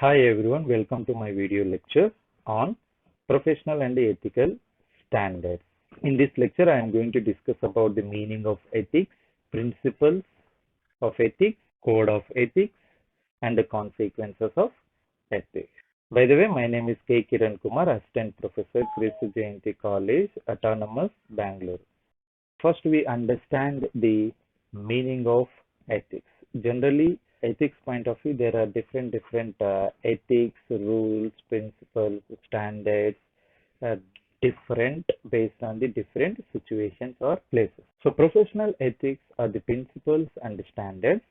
Hi everyone, welcome to my video lecture on professional and ethical standards. In this lecture, I am going to discuss about the meaning of ethics, principles of ethics, code of ethics, and the consequences of ethics. By the way, my name is K. Kiran Kumar, Assistant Professor, Chris Jayanti College, Autonomous, Bangalore. First, we understand the meaning of ethics. Generally, ethics point of view, there are different ethics, rules, principles, standards, uh, different based on the different situations or places. So, professional ethics are the principles and the standards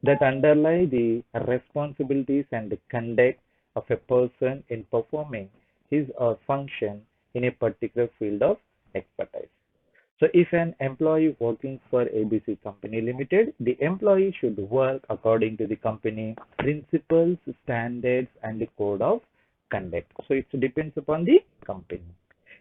that underlie the responsibilities and the conduct of a person in performing his or function in a particular field of expertise. So if an employee working for ABC Company Limited, the employee should work according to the company principles, standards, and the code of conduct. So it depends upon the company.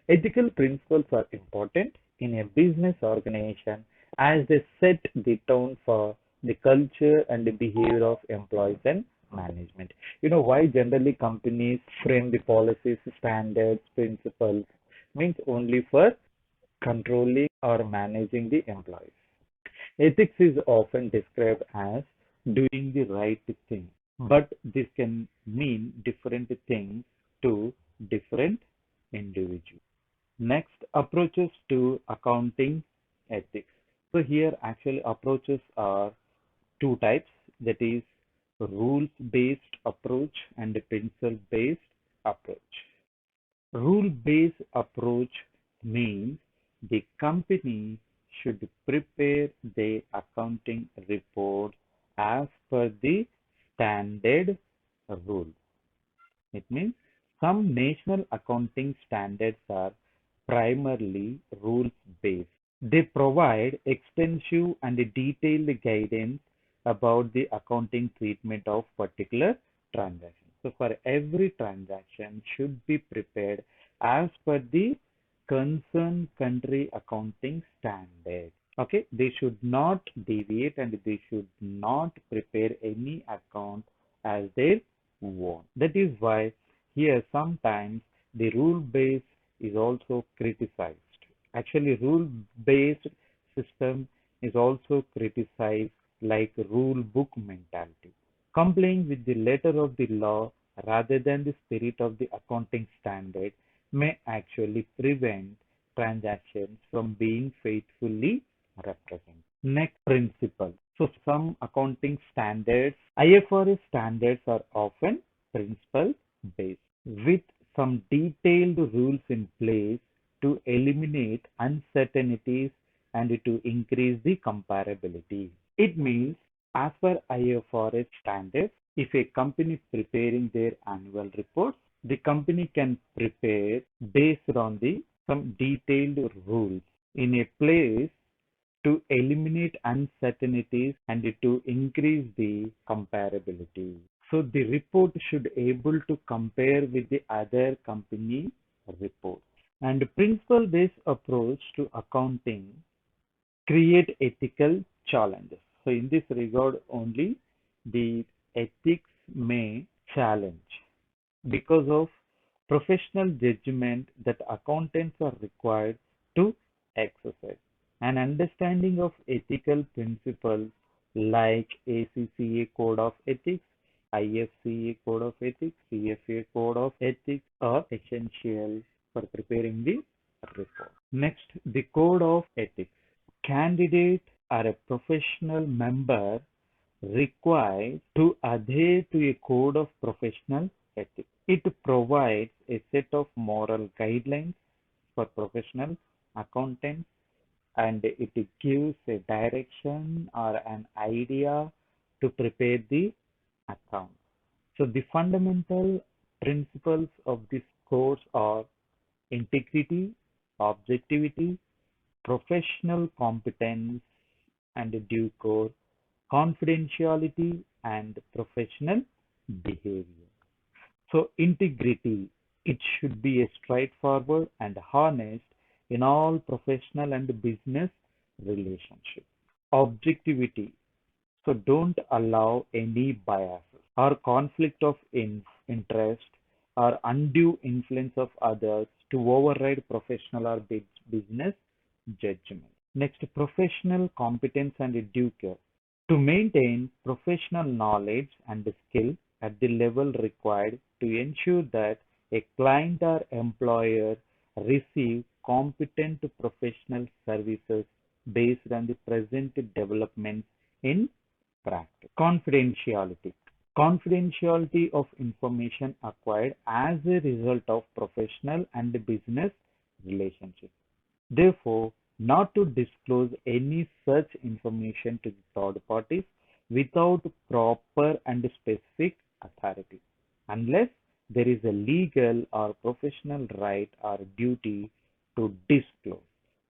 Ethical principles are important in a business organization as they set the tone for the culture and the behavior of employees and management. You know why generally companies frame the policies, standards, principles means only for controlling or managing the employees. Ethics is often described as doing the right thing, but this can mean different things to different individuals. Next, approaches to accounting ethics. So here actually approaches are two types, that is rules-based approach and principle-based approach. Rule-based approach means the company should prepare the accounting report as per the standard rule. It means some national accounting standards are primarily rules-based. They provide extensive and detailed guidance about the accounting treatment of particular transactions. So for every transaction should be prepared as per the concerned country accounting standard. Okay, they should not deviate and they should not prepare any account as their own. That is why here sometimes the rule base is also criticized. Actually, rule based system is also criticized like rule book mentality. Complying with the letter of the law rather than the spirit of the accounting standard may actually prevent transactions from being faithfully represented. Next principle. So some accounting standards, IFRS standards are often principle based with some detailed rules in place to eliminate uncertainties and to increase the comparability. It means, as per IFRS standards, if a company is preparing their annual reports, the company can prepare based on the some detailed rules in a place to eliminate uncertainties and to increase the comparability. So the report should able to compare with the other company reports. And principle-based approach to accounting create ethical challenges. So in this regard only the ethics may challenge because of professional judgment that accountants are required to exercise. An understanding of ethical principles like ACCA Code of Ethics, IFCA Code of Ethics, CFA Code of Ethics are essential for preparing the report. Next, the Code of Ethics. Candidate or a professional member required to adhere to a code of professional ethics. It provides a set of moral guidelines for professional accountants and it gives a direction or an idea to prepare the account. So the fundamental principles of this course are integrity, objectivity, professional competence and due course, confidentiality and professional behavior. So integrity, it should be a straightforward and honest in all professional and business relationships. Objectivity, So don't allow any biases or conflict of interest or undue influence of others to override professional or business judgment. Next, professional competence and educare. To maintain professional knowledge and skill at the level required to ensure that a client or employer receive competent professional services based on the present developments in practice. Confidentiality. Confidentiality of information acquired as a result of professional and business relationships. Therefore, not to disclose any such information to the third parties without proper and specific authority, unless there is a legal or professional right or duty to disclose,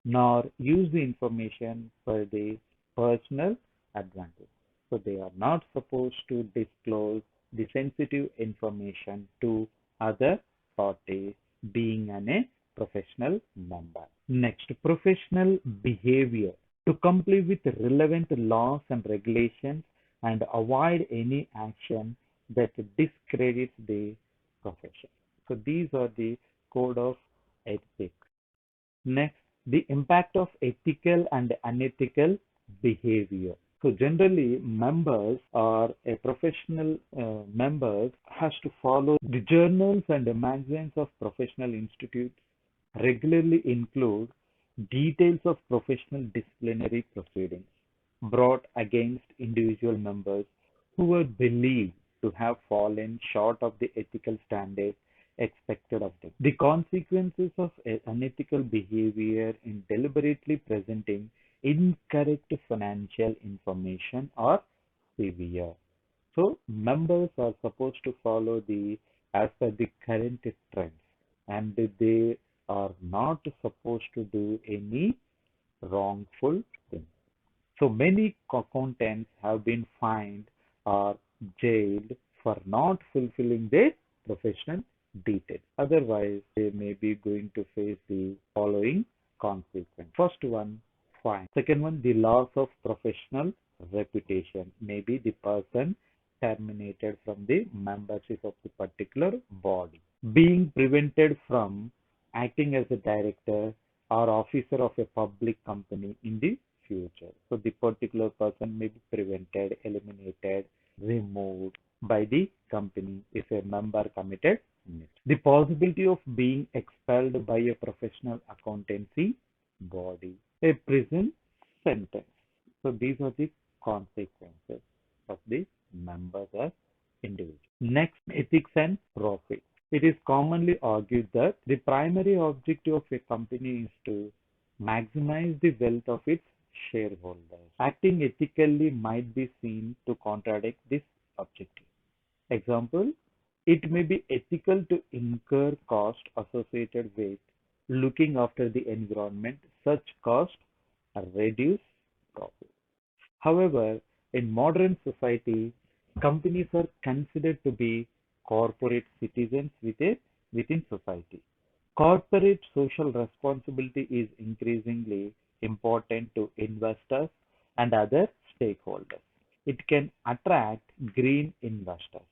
nor use the information for the personal advantage. So they are not supposed to disclose the sensitive information to other parties being a professional member. Next, professional behavior. To comply with relevant laws and regulations and avoid any action that discredits the profession. So these are the code of ethics. Next, the impact of ethical and unethical behavior. So generally, members or a professional members has to follow the journals and the magazines of professional institutes regularly include details of professional disciplinary proceedings brought against individual members who were believed to have fallen short of the ethical standards expected of them. The consequences of unethical behavior in deliberately presenting incorrect financial information are severe. So members are supposed to follow the as per the current trends, and they are not supposed to do any wrongful thing. So many accountants have been fined or jailed for not fulfilling their professional details. Otherwise, they may be going to face the following consequence. First one, fine. Second one, the loss of professional reputation. Maybe the person terminated from the membership of the particular body. Being prevented from acting as a director or officer of a public company in the future. So the particular person may be prevented, eliminated, removed by the company if a member committed it. The possibility of being expelled by a professional accountancy body, a prison sentence. So these are the consequences of the members as individuals. Next, ethics and profit. It is commonly argued that the primary objective of a company is to maximize the wealth of its shareholders. Acting ethically might be seen to contradict this objective. Example, it may be ethical to incur costs associated with looking after the environment. Such costs reduce profit. However, in modern society, companies are considered to be corporate citizens within society. Corporate social responsibility is increasingly important to investors and other stakeholders. It can attract green investors,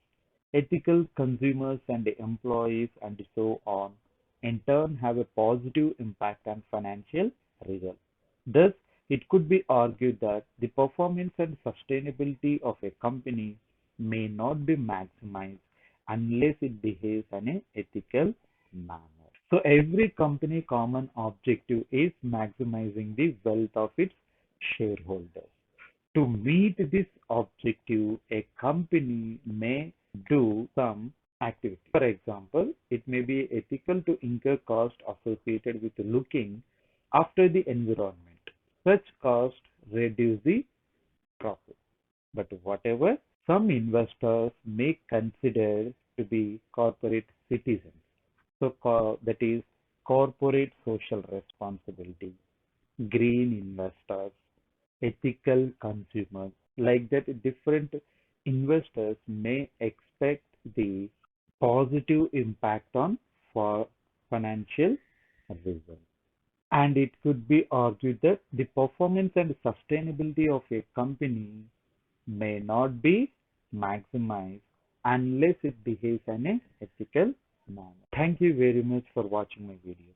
ethical consumers and employees, and so on, in turn have a positive impact on financial results. Thus, it could be argued that the performance and sustainability of a company may not be maximized unless it behaves in an ethical manner. So every company common objective is maximizing the wealth of its shareholders. To meet this objective, a company may do some activity. For example, it may be ethical to incur costs associated with looking after the environment. Such costs reduce the profit. But whatever some investors may consider to be corporate citizens, so that is corporate social responsibility, green investors, ethical consumers, like that different investors may expect the positive impact on for financial results. And it could be argued that the performance and sustainability of a company may not be maximized unless it behaves in an ethical manner. Thank you very much for watching my video.